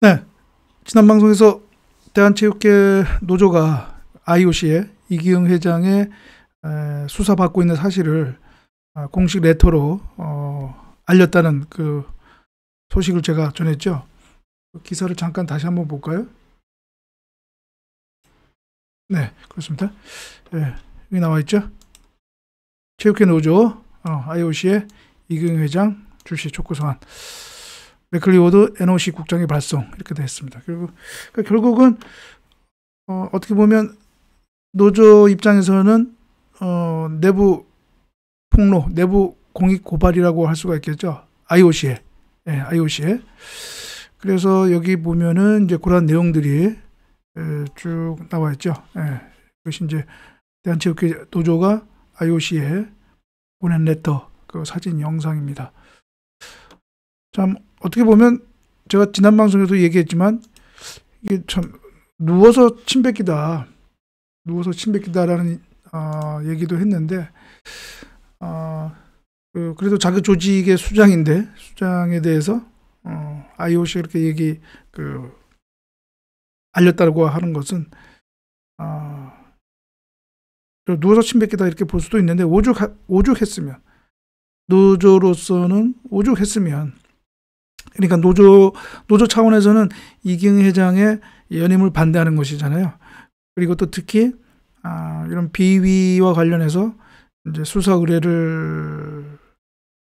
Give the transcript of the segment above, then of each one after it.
네, 지난 방송에서 대한체육회 노조가 IOC의 이기흥 회장의 수사받고 있는 사실을 공식 레터로 알렸다는 그 소식을 제가 전했죠. 기사를 잠깐 다시 한번 볼까요? 네, 그렇습니다. 네, 여기 나와 있죠. 체육회 노조 IOC의 이기흥 회장 출시 촉구 서한, 맥클리오드 NOC 국장의 발송, 이렇게 되어 있습니다. 그러니까 결국은 어떻게 보면 노조 입장에서는 내부 폭로, 내부 공익 고발이라고 할 수가 있겠죠. IOC에. 네, IOC에. 그래서 여기 보면은 이제 그런 내용들이 쭉 나와 있죠. 네, 이것이 이제 대한체육회 노조가 IOC에 보낸 레터, 그 사진 영상입니다. 참 어떻게 보면 제가 지난 방송에도 얘기했지만 이게 참 누워서 침 뱉기다, 라는 얘기도 했는데 그래도 자기 조직의 수장에 대해서 IOC가 이렇게 알렸다고 하는 것은 누워서 침 뱉기다 이렇게 볼 수도 있는데, 오죽했으면, 노조로서는 오죽했으면, 그러니까 노조 차원에서는 이기흥 회장의 연임을 반대하는 것이잖아요. 그리고 또 특히 이런 비위와 관련해서 이제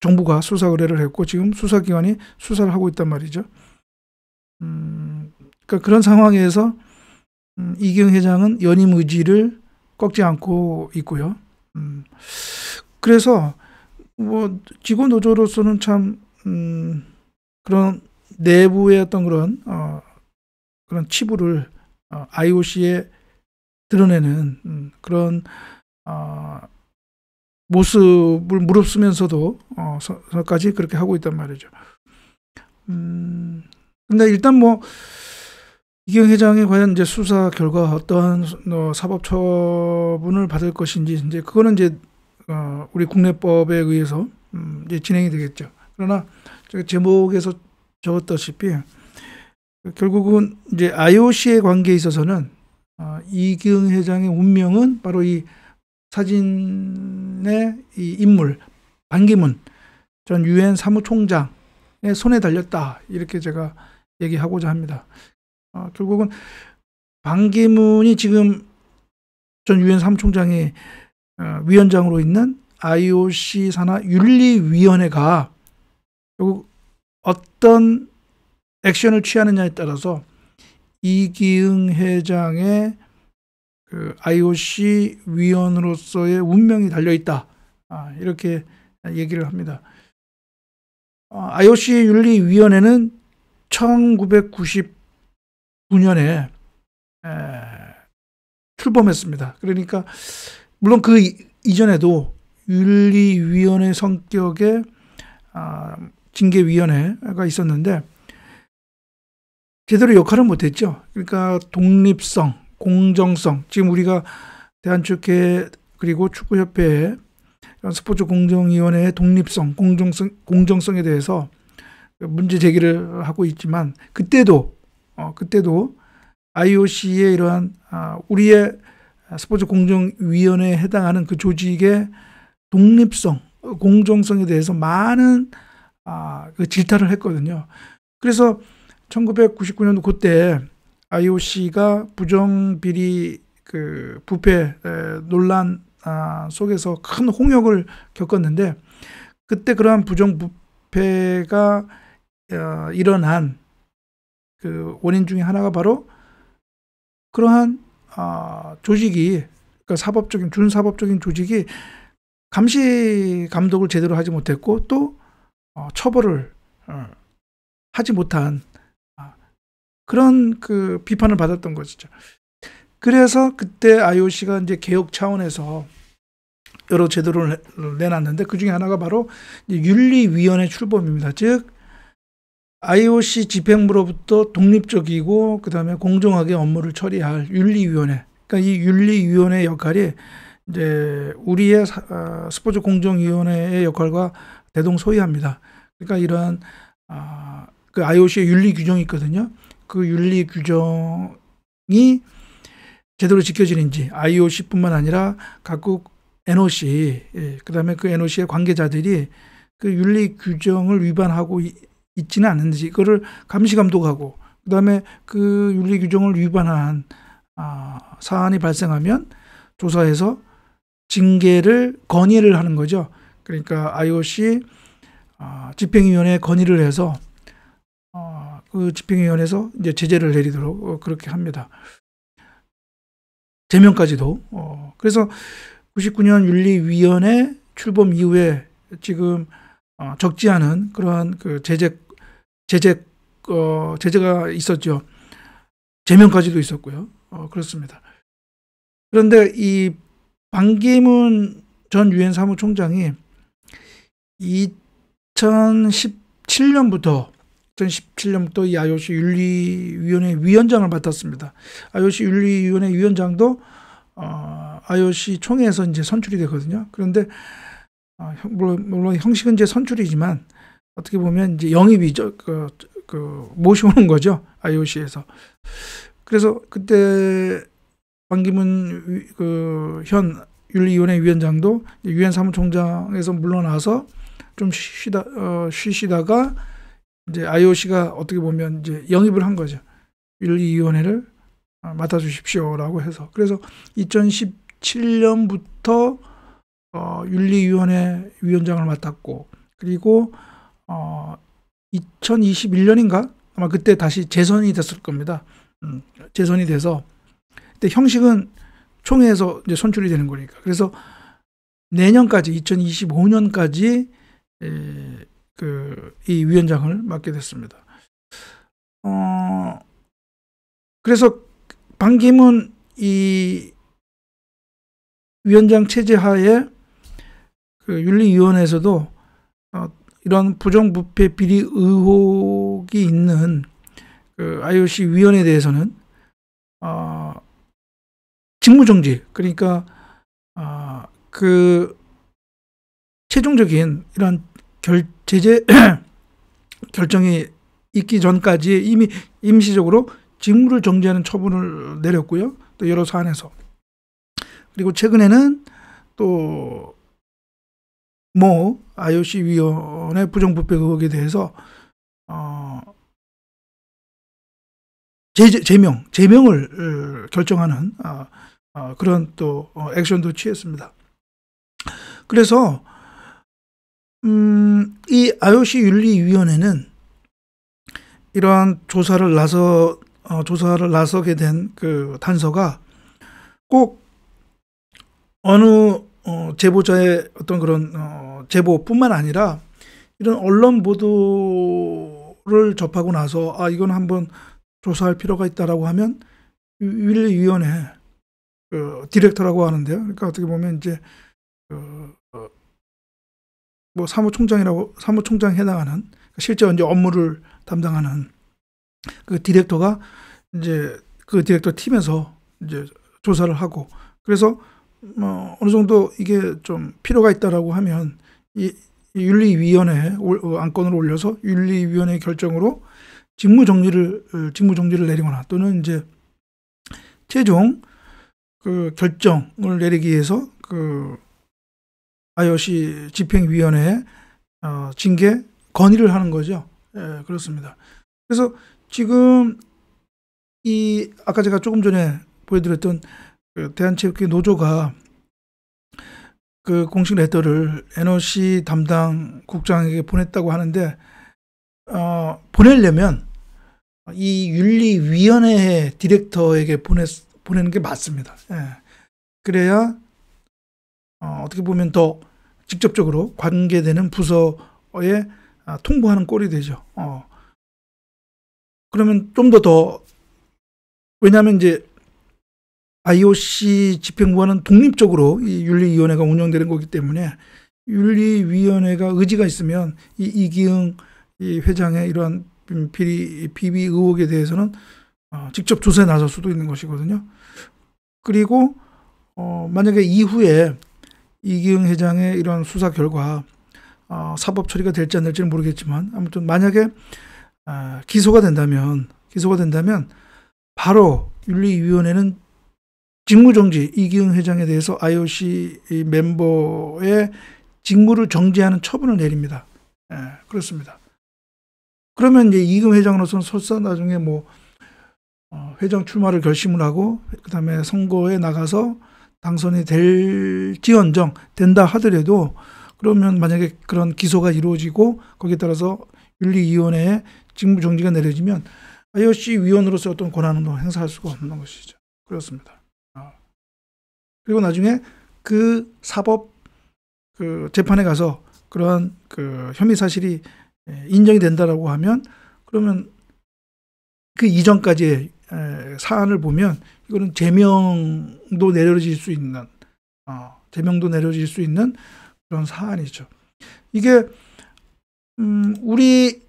정부가 수사 의뢰를 했고 지금 수사기관이 수사를 하고 있단 말이죠. 그러니까 그런 상황에서 이기흥 회장은 연임 의지를 꺾지 않고 있고요. 그래서 뭐 직원 노조로서는 참 그런 내부의 어떤 그런 치부를 IOC에 드러내는 그런 모습을 무릅쓰면서도 까지 그렇게 하고 있단 말이죠. 근데 일단 뭐 이기흥 회장이 과연 이제 수사 결과 어떠한 사법 처분을 받을 것인지, 이제 그거는 이제 우리 국내법에 의해서 이제 진행이 되겠죠. 그러나 제가 제목에서 적었다시피 결국은 이제 IOC의 관계에 있어서는 이기흥 회장의 운명은 바로 이 사진의 이 인물 반기문 전 유엔 사무총장의 손에 달렸다, 이렇게 제가 얘기하고자 합니다. 결국은 반기문이 지금 전 유엔 사무총장이 위원장으로 있는 IOC 산하 윤리위원회가 결국 어떤 액션을 취하느냐에 따라서 이기흥 회장의 그 IOC 위원으로서의 운명이 달려있다, 이렇게 얘기를 합니다. IOC 윤리위원회는 1999년에 출범했습니다. 그러니까 물론 그 이전에도 윤리위원회 성격의 징계위원회가 있었는데 제대로 역할을 못했죠. 그러니까 독립성, 공정성, 지금 우리가 대한체육회 그리고 축구협회의 스포츠공정위원회의 독립성, 공정성에 대해서 문제 제기를 하고 있지만 그때도 IOC의 이러한 우리의 스포츠공정위원회에 해당하는 그 조직의 독립성, 공정성에 대해서 많은 그 질타를 했거든요. 그래서 1999년도 그때 IOC가 부정비리 그 부패 논란 속에서 큰 홍역을 겪었는데, 그때 그러한 부정부패가 일어난 그 원인 중에 하나가 바로 그러한 조직이, 그러니까 준사법적인 조직이 감시 감독을 제대로 하지 못했고 또 처벌을 하지 못한 그런 그 비판을 받았던 것이죠. 그래서 그때 IOC가 이제 개혁 차원에서 여러 제도를 내놨는데 그 중에 하나가 바로 윤리위원회 출범입니다. 즉 IOC 집행부로부터 독립적이고 그다음에 공정하게 업무를 처리할 윤리위원회. 그러니까 이 윤리위원회 역할이 이제 우리의 스포츠 공정위원회의 역할과 대동소이합니다. 그러니까 이러한 그 IOC의 윤리 규정이 있거든요. 그 윤리 규정이 제대로 지켜지는지, IOC뿐만 아니라 각국 NOC, 그다음에 그 NOC의 관계자들이 그 윤리 규정을 위반하고 있지는 않는지 이거를 감시 감독하고, 그다음에 그 윤리 규정을 위반한 사안이 발생하면 조사해서 징계를 건의를 하는 거죠. 그러니까 IOC 집행위원회에 건의를 해서 그 집행위원회에서 이제 제재를 내리도록 그렇게 합니다. 제명까지도. 그래서 99년 윤리위원회 출범 이후에 지금 적지 않은 그러한 그 제재가 있었죠. 제명까지도 있었고요. 그렇습니다. 그런데 이 반기문 전 유엔 사무총장이 2017년부터 이 IOC 윤리위원회 위원장을 맡았습니다. IOC 윤리위원회 위원장도 IOC 총회에서 이제 선출이 되거든요. 그런데 물론 형식은 이제 선출이지만 어떻게 보면 이제 영입이죠. 모셔오는 거죠. IOC에서. 그래서 그때 반기문 현 윤리위원회 위원장도 유엔 사무총장에서 물러나서 좀 쉬시다가 이제 IOC가 어떻게 보면 이제 영입을 한 거죠. 윤리위원회를 맡아주십시오라고 해서. 그래서 2017년부터 윤리위원회 위원장을 맡았고, 그리고 2021년인가 아마 그때 다시 재선이 됐을 겁니다. 재선이 돼서 그때 형식은 총회에서 이제 선출이 되는 거니까. 그래서 내년까지 2025년까지 이 위원장을 맡게 됐습니다. 그래서 반기문 이 위원장 체제 하에 그 윤리위원회에서도 이런 부정부패 비리 의혹이 있는 그 IOC 위원회에 대해서는 직무정지, 그러니까 그 최종적인 이런 제재 결정이 있기 전까지 이미 임시적으로 직무를 정지하는 처분을 내렸고요. 또 여러 사안에서. 그리고 최근에는 또 IOC 위원회 부정부패 의혹에 대해서 제명을 결정하는 그런 또 액션도 취했습니다. 그래서 이 IOC 윤리위원회는 이러한 조사를 나서게 된 그 단서가 꼭 어느 제보자의 어떤 그런 제보뿐만 아니라 이런 언론 보도를 접하고 나서 이건 한번 조사할 필요가 있다라고 하면 윤리위원회 디렉터라고 하는데요. 그러니까 어떻게 보면 이제 사무총장에 해당하는 실제 이제 업무를 담당하는 그 디렉터가 이제 그 디렉터 팀에서 이제 조사를 하고, 그래서 어느 정도 이게 좀 필요가 있다라고 하면 이 윤리위원회 안건을 올려서 윤리위원회 결정으로 직무정지를 내리거나 또는 이제 최종 그 결정을 내리기 위해서 그 IOC 집행위원회에 징계 건의를 하는 거죠. 그렇습니다. 그래서 지금 아까 제가 조금 전에 보여드렸던 그 대한체육회 노조가 그 공식 레터를 NOC 담당 국장에게 보냈다고 하는데, 보내려면 이 윤리위원회 디렉터에게 보내는 게 맞습니다. 그래야 어떻게 보면 더 직접적으로 관계되는 부서에 통보하는 꼴이 되죠. 그러면 좀 더 왜냐하면 이제 IOC 집행부와는 독립적으로 이 윤리위원회가 운영되는 거기 때문에 윤리위원회가 의지가 있으면 이 이기흥 이 회장의 이러한 비비 의혹에 대해서는 직접 조사에 나설 수도 있는 것이거든요. 그리고 만약에 이후에 이기흥 회장의 이런 수사 결과 사법 처리가 될지 안 될지는 모르겠지만, 아무튼 만약에 기소가 된다면 기소가 된다면 바로 윤리위원회는 직무정지, 이기흥 회장에 대해서 IOC 멤버의 직무를 정지하는 처분을 내립니다. 예, 그렇습니다. 그러면 이제 이기흥 회장으로서는 설사 나중에 뭐 회장 출마를 결심을 하고 그다음에 선거에 나가서 당선이 될지언정 된다 하더라도 그러면 만약에 그런 기소가 이루어지고 거기에 따라서 윤리위원회의 직무정지가 내려지면 IOC 위원으로서 어떤 권한은 행사할 수가 없는 것이죠. 그렇습니다. 그리고 나중에 그 사법 그 재판에 가서 그러한 그 혐의 사실이 인정이 된다라고 하면 그러면 그 이전까지의 사안을 보면 이거는 제명도 내려질 수 있는 그런 사안이죠. 이게 우리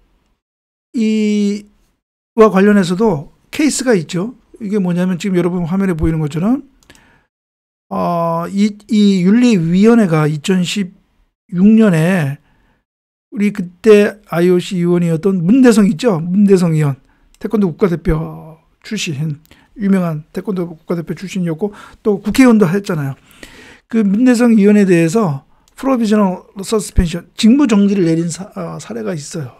이와 관련해서도 케이스가 있죠. 이게 뭐냐면 지금 여러분 화면에 보이는 것처럼 이 윤리위원회가 2016년에 우리 그때 IOC 위원이었던 문대성 있죠. 문대성 의원, 태권도 국가대표 출신, 유명한 태권도 국가대표 출신이었고 또 국회의원도 했잖아요. 그 문대성 의원에 대해서 프로비저널 서스펜션, 직무정지를 내린 사례가 있어요.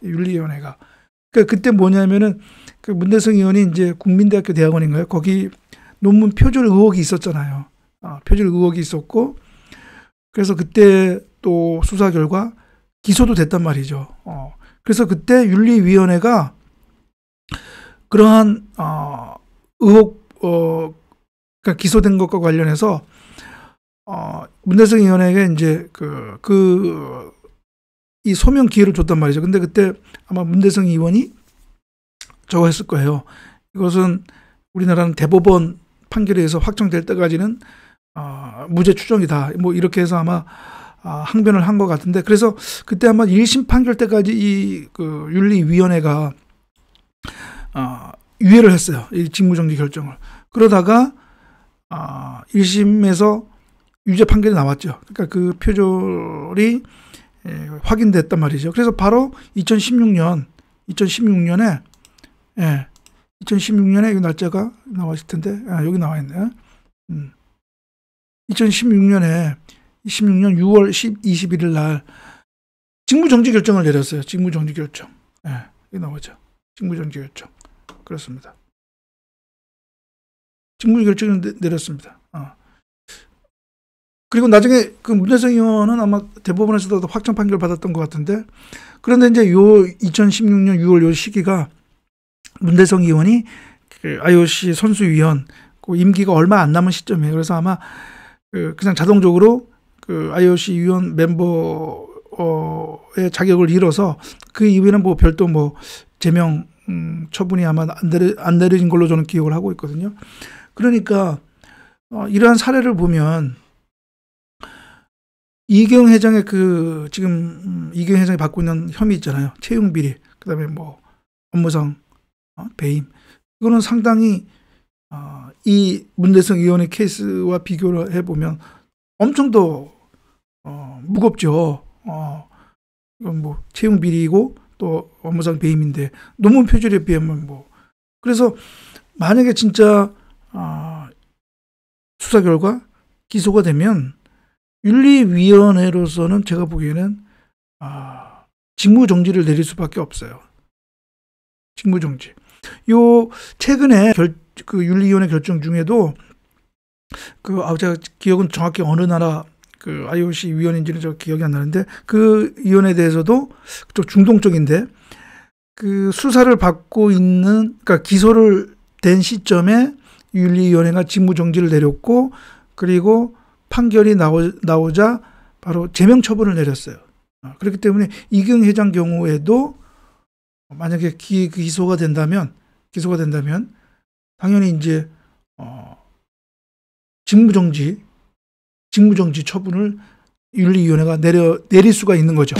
윤리위원회가. 그러니까 그때 뭐냐면은 그 문대성 의원이 이제 국민대학교 대학원인가요? 거기 논문 표절 의혹이 있었잖아요. 표절 의혹이 있었고 그래서 그때 또 수사 결과 기소도 됐단 말이죠. 그래서 그때 윤리위원회가 그러한 의혹 그러니까 기소된 것과 관련해서 문대성 의원에게 이제 이 소명 기회를 줬단 말이죠. 근데 그때 아마 문대성 의원이 저거 했을 거예요. 이것은 우리나라는 대법원 판결에 의해서 확정될 때까지는 무죄 추정이다. 뭐 이렇게 해서 아마 항변을 한 것 같은데 그래서 그때 아마 1심 판결 때까지 이 그 윤리위원회가 유예를 했어요. 이 직무정지 결정을. 그러다가 1심에서 유죄 판결이 나왔죠. 그러니까 그 표절이 확인됐단 말이죠. 그래서 바로 2016년에 2016년에 이 날짜가 나왔을 텐데 여기 나와 있네. 2016년 6월 21일 날 직무정지 결정을 내렸어요. 직무정지 결정. 여기 나오죠. 직무정지 결정. 그렇습니다. 직무정지 결정을 내렸습니다. 그리고 나중에 그 문대성 의원은 아마 대법원에서도 확정 판결 받았던 것 같은데 그런데 이제 요 2016년 6월 요 시기가 문대성 의원이 그 IOC 선수위원 그 임기가 얼마 안 남은 시점이에요. 그래서 아마 그냥 자동적으로 그 IOC 위원 멤버의 자격을 잃어서 그 이후에는 뭐 별도 뭐 제명 처분이 아마 안 내려진 걸로 저는 기억을 하고 있거든요. 그러니까 이러한 사례를 보면 이기흥 회장의 그 지금 이기흥 회장이 받고 있는 혐의 있잖아요. 채용 비리, 그다음에 뭐 업무상 배임. 이거는 상당히 이 문대성 의원의 케이스와 비교를 해보면 엄청 더 무겁죠. 이건 뭐 채용 비리이고 또 업무상 배임인데 논문 표절에 비하면 뭐 그래서 만약에 진짜 수사 결과 기소가 되면 윤리위원회로서는 제가 보기에는 직무정지를 내릴 수밖에 없어요. 직무정지. 요 최근에 그 윤리위원회 결정 중에도 제가 기억은 정확히 어느 나라 그 IOC 위원인지는 저 기억이 안 나는데 그 위원에 대해서도 좀 중동적인데 그 수사를 받고 있는 그러니까 기소를 된 시점에 윤리위원회가 직무정지를 내렸고 그리고 판결이 나오자 바로 제명 처분을 내렸어요. 그렇기 때문에 이기흥 회장 경우에도 만약에 기소가 된다면 당연히 이제 직무정지 처분을 윤리위원회가 내릴 수가 있는 거죠.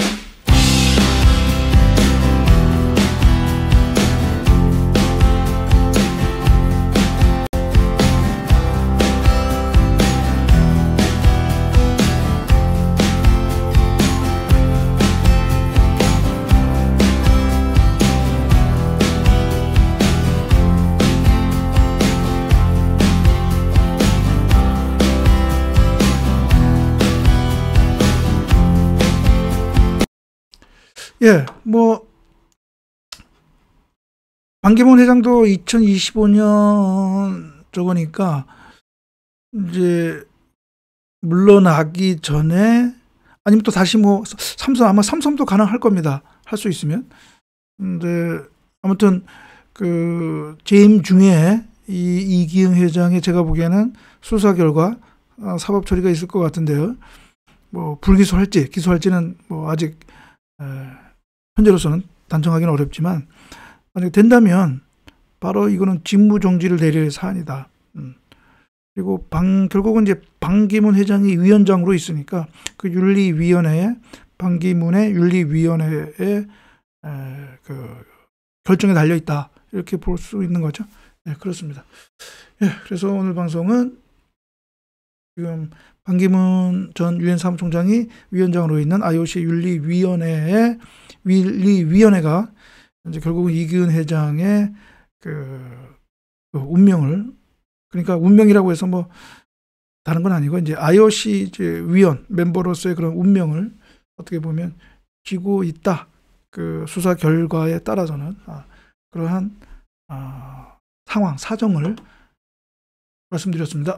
예, 뭐 반기문 회장도 2025년 저거니까 이제 물러나기 전에 아니면 또 다시 뭐 아마 삼선도 가능할 겁니다. 할 수 있으면. 근데 아무튼 그 재임 중에 이 이기흥 회장의 제가 보기에는 수사 결과 사법 처리가 있을 것 같은데요. 뭐 불기소할지 기소할지는 뭐 아직 현재로서는 단정하기는 어렵지만 만약에 된다면 바로 이거는 직무정지를 내릴 사안이다. 그리고 결국은 이제 반기문 회장이 위원장으로 있으니까 그 윤리위원회에 반기문의 윤리위원회에 그 결정에 달려 있다. 이렇게 볼 수 있는 거죠. 네, 그렇습니다. 예, 그래서 오늘 방송은 지금 반기문 전 유엔 사무총장이 위원장으로 있는 IOC 윤리위원회가 이제 결국은 이기훈 회장의 그 운명을, 그러니까 운명이라고 해서 뭐 다른 건 아니고 이제 IOC 이제 위원 멤버로서의 그런 운명을 어떻게 보면 쥐고 있다. 그 수사 결과에 따라서는 그러한 상황 사정을 말씀드렸습니다.